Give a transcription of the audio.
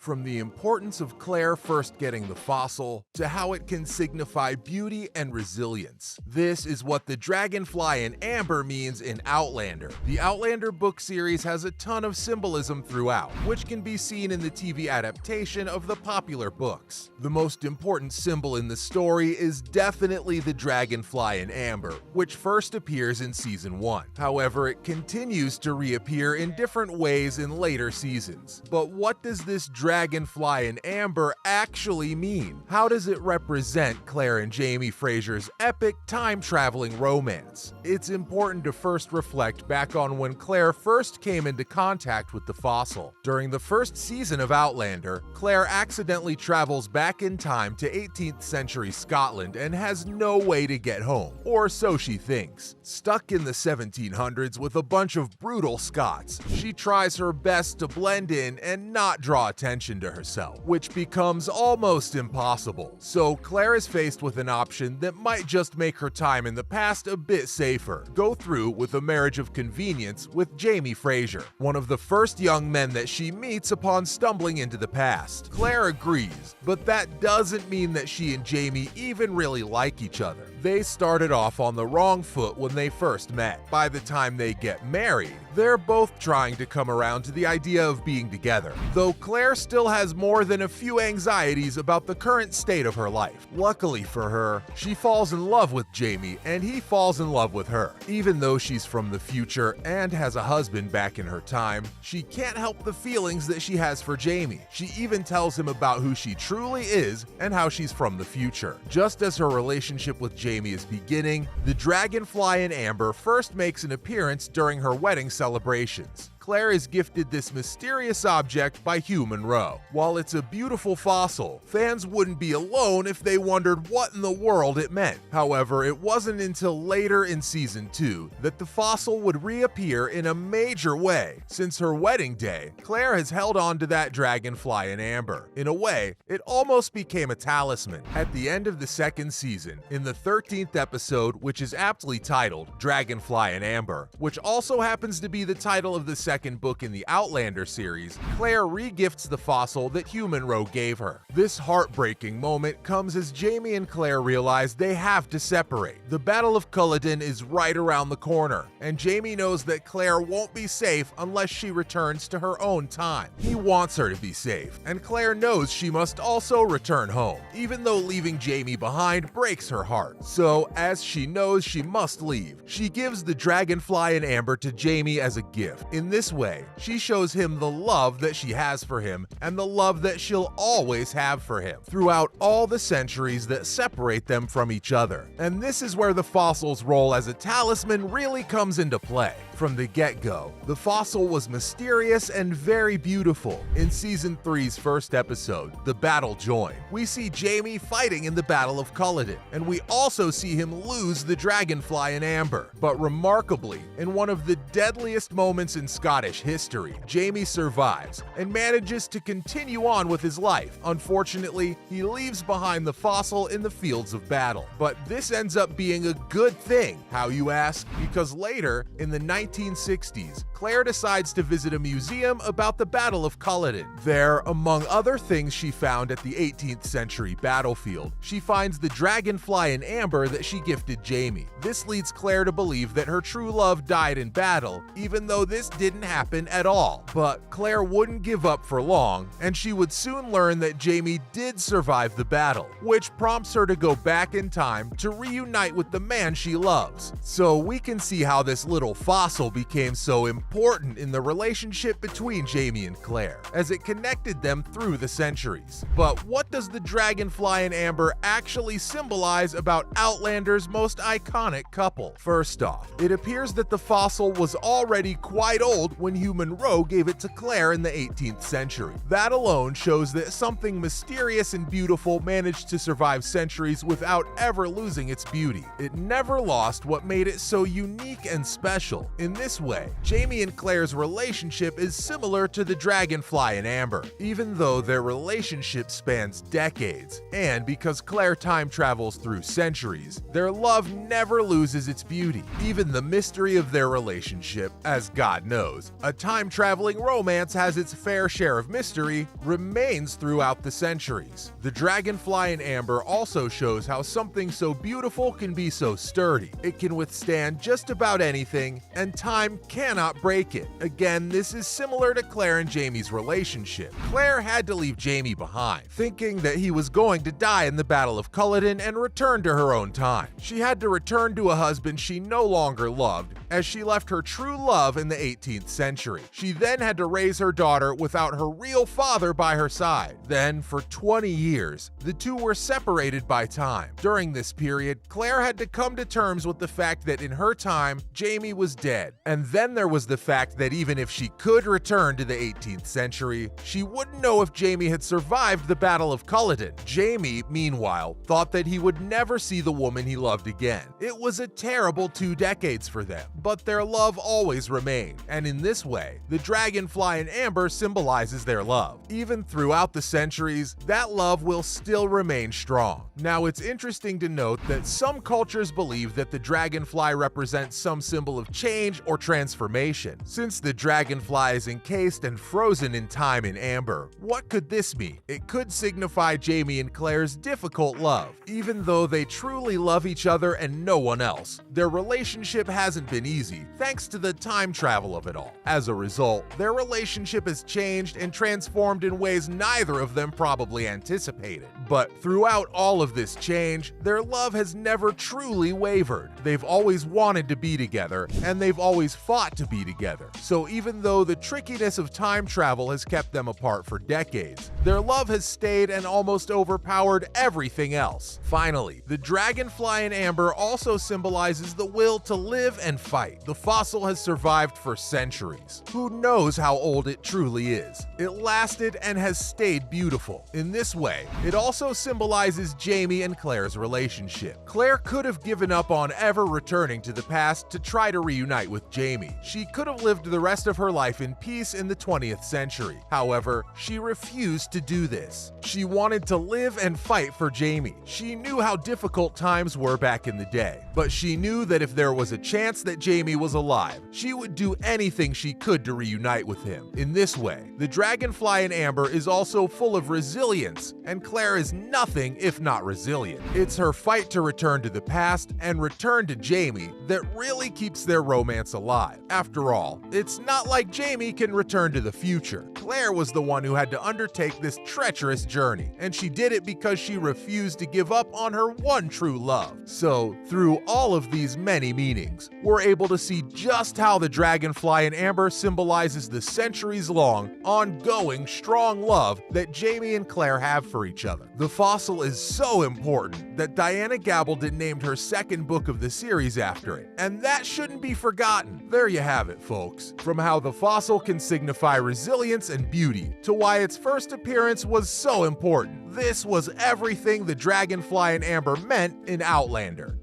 From the importance of Claire first getting the fossil, to how it can signify beauty and resilience. This is what the dragonfly in amber means in Outlander. The Outlander book series has a ton of symbolism throughout, which can be seen in the TV adaptation of the popular books. The most important symbol in the story is definitely the dragonfly in amber, which first appears in Season 1. However, it continues to reappear in different ways in later seasons. But what does this dragonfly in amber actually mean? How does it represent Claire and Jamie Fraser's epic time-traveling romance? It's important to first reflect back on when Claire first came into contact with the fossil. During the first season of Outlander, Claire accidentally travels back in time to 18th century Scotland and has no way to get home, or so she thinks. Stuck in the 1700s with a bunch of brutal Scots, she tries her best to blend in and not draw attention to herself, which becomes almost impossible. So Claire is faced with an option that might just make her time in the past a bit safer. Go through with a marriage of convenience with Jamie Fraser, one of the first young men that she meets upon stumbling into the past. Claire agrees, but that doesn't mean that she and Jamie even really like each other. They started off on the wrong foot when they first met. By the time they get married, they're both trying to come around to the idea of being together, though Claire still has more than a few anxieties about the current state of her life. Luckily for her, she falls in love with Jamie and he falls in love with her. Even though she's from the future and has a husband back in her time, she can't help the feelings that she has for Jamie. She even tells him about who she truly is and how she's from the future. Just as her relationship with Jamie is beginning, the dragonfly in amber first makes an appearance during her wedding celebrations. Claire is gifted this mysterious object by Hugh Monroe. While it's a beautiful fossil, fans wouldn't be alone if they wondered what in the world it meant. However, it wasn't until later in Season 2 that the fossil would reappear in a major way. Since her wedding day, Claire has held on to that dragonfly in amber. In a way, it almost became a talisman. At the end of the second season, in the 13th episode, which is aptly titled Dragonfly in Amber, which also happens to be the title of the second book in the Outlander series, Claire re-gifts the fossil that Hugh Monroe gave her. This heartbreaking moment comes as Jamie and Claire realize they have to separate. The Battle of Culloden is right around the corner, and Jamie knows that Claire won't be safe unless she returns to her own time. He wants her to be safe, and Claire knows she must also return home, even though leaving Jamie behind breaks her heart. So, as she knows she must leave, she gives the dragonfly in amber to Jamie as a gift. In this way, she shows him the love that she has for him and the love that she'll always have for him throughout all the centuries that separate them from each other. And this is where the fossil's role as a talisman really comes into play. From the get-go, the fossil was mysterious and very beautiful. In Season 3's first episode, The Battle Joined, we see Jamie fighting in the Battle of Culloden, and we also see him lose the dragonfly in amber. But remarkably, in one of the deadliest moments in Scottish history, Jamie survives and manages to continue on with his life. Unfortunately, he leaves behind the fossil in the fields of battle. But this ends up being a good thing. How, you ask? Because later, in the 1960s, Claire decides to visit a museum about the Battle of Culloden. There, among other things she found at the 18th century battlefield, she finds the dragonfly in amber that she gifted Jamie. This leads Claire to believe that her true love died in battle, even though this didn't happen at all. But Claire wouldn't give up for long, and she would soon learn that Jamie did survive the battle, which prompts her to go back in time to reunite with the man she loves. So we can see how this little fossil became so important in the relationship between Jamie and Claire, as it connected them through the centuries. But what does the dragonfly in amber actually symbolize about Outlander's most iconic couple? First off, it appears that the fossil was already quite old when Hugh Monroe gave it to Claire in the 18th century. That alone shows that something mysterious and beautiful managed to survive centuries without ever losing its beauty. It never lost what made it so unique and special. In this way, Jamie and Claire's relationship is similar to the Dragonfly and Amber, even though their relationship spans decades. And because Claire time travels through centuries, their love never loses its beauty. Even the mystery of their relationship, as God knows, a time-traveling romance has its fair share of mystery, remains throughout the centuries. The Dragonfly and Amber also shows how something so beautiful can be so sturdy. It can withstand just about anything, and time cannot break it. Again, this is similar to Claire and Jamie's relationship. Claire had to leave Jamie behind, thinking that he was going to die in the Battle of Culloden and return to her own time. She had to return to a husband she no longer loved, as she left her true love in the 18th century. She then had to raise her daughter without her real father by her side. Then, for 20 years, the two were separated by time. During this period, Claire had to come to terms with the fact that in her time, Jamie was dead. And then there was the fact that even if she could return to the 18th century, she wouldn't know if Jamie had survived the Battle of Culloden. Jamie, meanwhile, thought that he would never see the woman he loved again. It was a terrible 2 decades for them, but their love always remained, and in this way, the Dragonfly and Amber symbolizes their love. Even throughout the centuries, that love will still remain strong. Now, it's interesting to note that some cultures believe that the dragonfly represents some symbol of change or transformation. Since the dragonfly is encased and frozen in time in amber, what could this mean? It could signify Jamie and Claire's difficult love. Even though they truly love each other and no one else, their relationship hasn't been easy, thanks to the time travel of it all. As a result, their relationship has changed and transformed in ways neither of them probably anticipated. But throughout all of this change, their love has never truly wavered. They've always wanted to be together, and they've always fought to be together. So even though the trickiness of time travel has kept them apart for decades, their love has stayed and almost overpowered everything else. Finally, the Dragonfly and Amber also symbolizes the will to live and fight. The fossil has survived for centuries. Who knows how old it truly is? It lasted and has stayed beautiful. In this way, it also symbolizes Jamie and Claire's relationship. Claire could have given up on ever returning to the past to try to reunite with Jamie. She could have lived the rest of her life in peace in the 20th century. However, she refused to do this. She wanted to live and fight for Jamie. She knew how difficult times were back in the day, but she knew that if there was a chance that Jamie was alive, she would do anything she could to reunite with him. In this way, the Dragonfly and Amber is also full of resilience, and Claire is nothing if not resilient. It's her fight to return to the past and return to Jamie that really keeps their romance alive. After all, it's not like Jamie can return to the future. Claire was the one who had to undertake this treacherous journey, and she did it because she refused to give up on her one true love. So, through all of these many meanings, we're able to see just how the Dragonfly and Amber symbolizes the centuries-long, ongoing, strong love that Jamie and Claire have for each other. The fossil is so important that Diana Gabaldon named her second book of the series after it, and that shouldn't be forgotten. There you have it, folks. From how the fossil can signify resilience and beauty, to why its first appearance was so important. This was everything the Dragonfly and Amber meant in Outlander.